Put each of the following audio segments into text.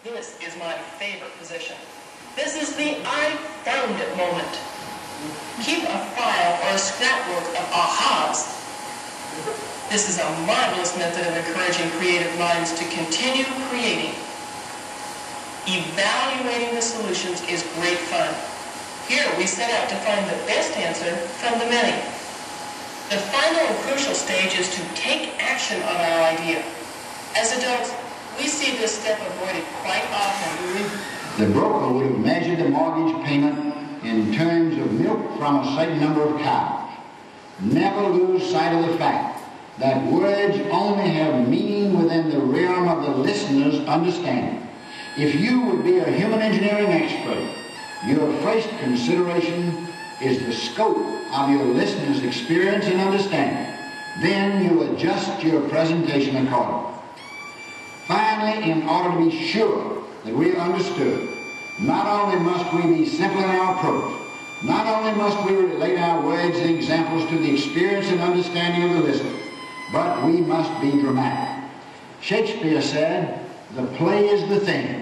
This is my favorite position. This is the I found it moment. Keep a file or a scrapbook of ahas. This is a marvelous method of encouraging creative minds to continue creating. Evaluating the solutions is great fun. Here we set out to find the best answer from the many. The final and crucial stage is to take action on our idea. As adults, we see this step avoided quite often. The broker would have measured the mortgage payment in terms of milk from a certain number of cows. Never lose sight of the fact that words only have meaning within the realm of the listener's understanding. If you would be a human engineering expert, your first consideration is the scope of your listener's experience and understanding. Then you adjust your presentation accordingly. Finally, in order to be sure that we are understood, not only must we be simple in our approach, not only must we relate our words and examples to the experience and understanding of the listener, but we must be dramatic. Shakespeare said, "The play is the thing."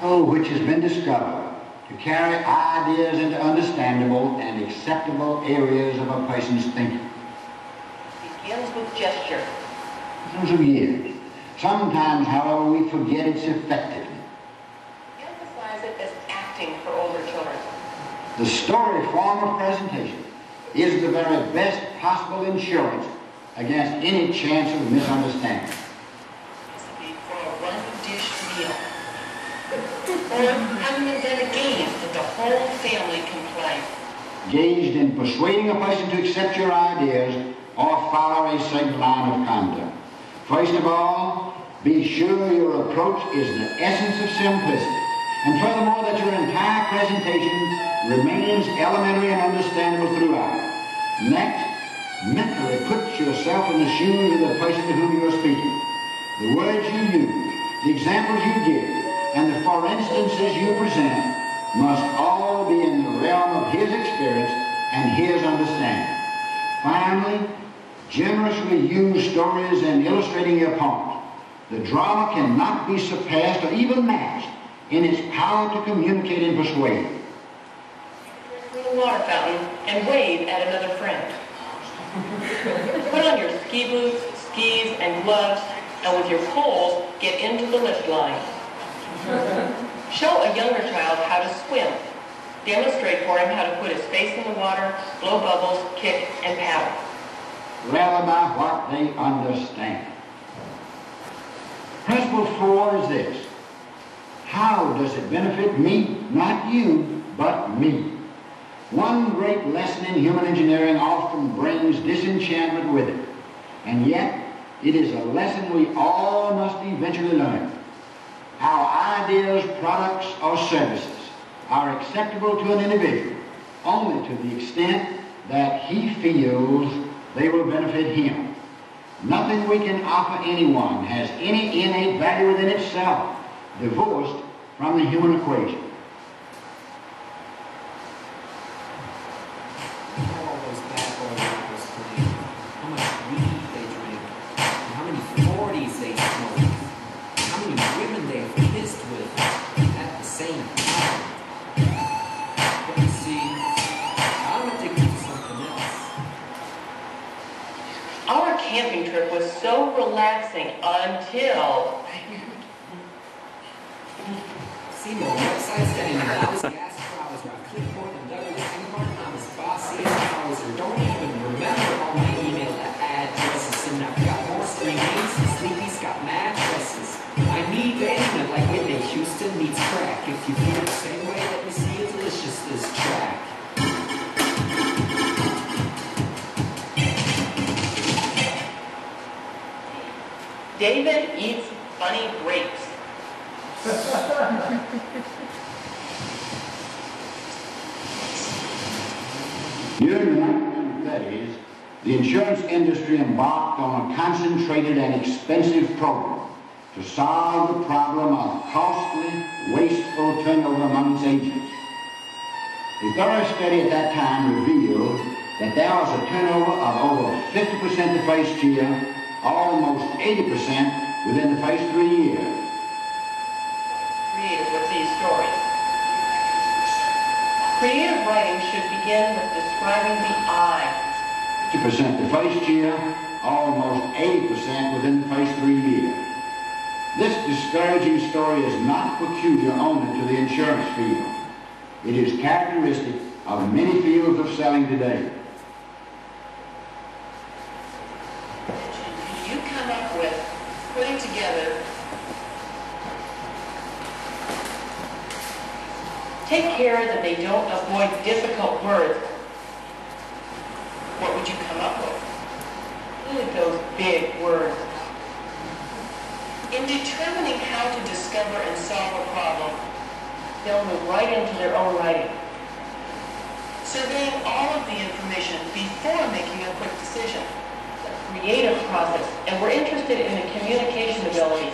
Which has been discovered to carry ideas into understandable and acceptable areas of a person's thinking. It begins with gesture. Thousands of years. Sometimes, however, we forget its effectiveness. Emphasize it as acting for older children. The story form of presentation is the very best possible insurance against any chance of misunderstanding. Recipe for a one-dish meal. Or having invent a game that the whole family can play. Engaged in persuading a person to accept your ideas or follow a certain line of conduct. First of all, be sure your approach is the essence of simplicity. And furthermore, that your entire presentation remains elementary and understandable throughout. Next, mentally put yourself in the shoes of the person to whom you are speaking. The words you use, the examples you give, and the for instances you present must all be in the realm of his experience and his understanding. Finally, generously use stories in illustrating your point. The drama cannot be surpassed or even matched in its power to communicate and persuade. From the water fountain and wave at another friend. Put on your ski boots, skis, and gloves, and with your poles, get into the lift line. Show a younger child how to swim. Demonstrate for him how to put his face in the water, blow bubbles, kick, and paddle. Rather by what they understand. Principle 4 is this. How does it benefit me? Not you, but me. One great lesson in human engineering often brings disenchantment with it. And yet, it is a lesson we all must eventually learn. Our ideas, products, or services are acceptable to an individual only to the extent that he feels they will benefit him. Nothing we can offer anyone has any innate value within itself, divorced from the human equation. All those bad boy rappers play, how much weed they drink, and how many 40s they smoke, and how many women they've kissed with at the same time. But you see, I'm addicted to something else. Our camping trip was so relaxing until... See more websites than any lousy ass browser. Clipboard and Douglas Ingram, I'm as bossy as a browser. Don't even remember all my email addresses. And I've got more screens, Sleepy's got mattresses. I need internet like Whitney Houston needs crack. If you feel the same way, let me see how delicious this track. David eats funny grapes. During the 1930s, the insurance industry embarked on a concentrated and expensive program to solve the problem of costly, wasteful turnover among its agents. A thorough study at that time revealed that there was a turnover of over 50% the first year, almost 80% within the first 3 years. Creative with these stories. Creative writing should begin with describing the I. 50% the first year, almost 80% within the first 3 years. This discouraging story is not peculiar only to the insurance field. It is characteristic of many fields of selling today. You come up with putting together, take care that they don't avoid difficult words. What would you come up with? Really those big words. In determining how to discover and solve a problem, they'll move right into their own writing. Surveying all of the information before making a quick decision. A creative process, and we're interested in the communication abilities.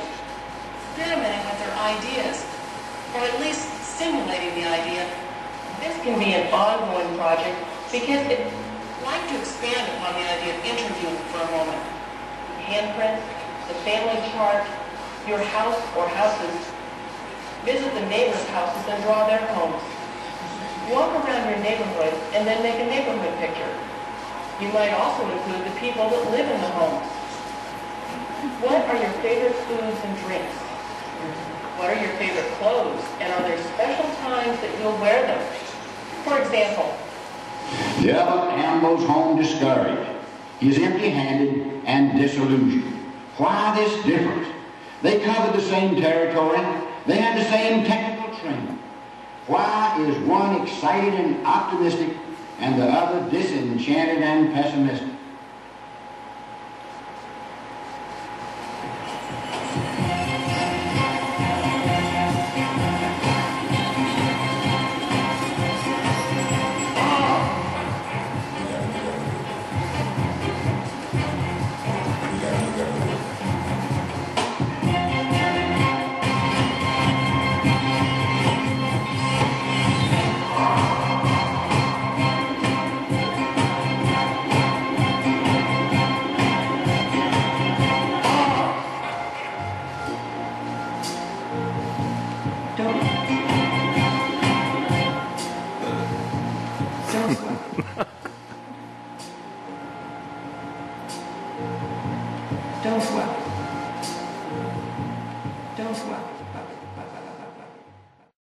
Experimenting with their ideas, or at least simulating the idea. This can be an ongoing project because I'd like to expand upon the idea of interviewing for a moment. Handprints, the family chart, your house or houses. Visit the neighbors' houses and draw their homes. Walk around your neighborhood and then make a neighborhood picture. You might also include the people that live in the homes. What are your favorite foods and drinks? What are your favorite clothes? And are there special times that you'll wear them? For example, The other ambles home discouraged. He is empty-handed and disillusioned. Why this difference? They covered the same territory. They had the same technical training. Why is one excited and optimistic and the other disenchanted and pessimistic?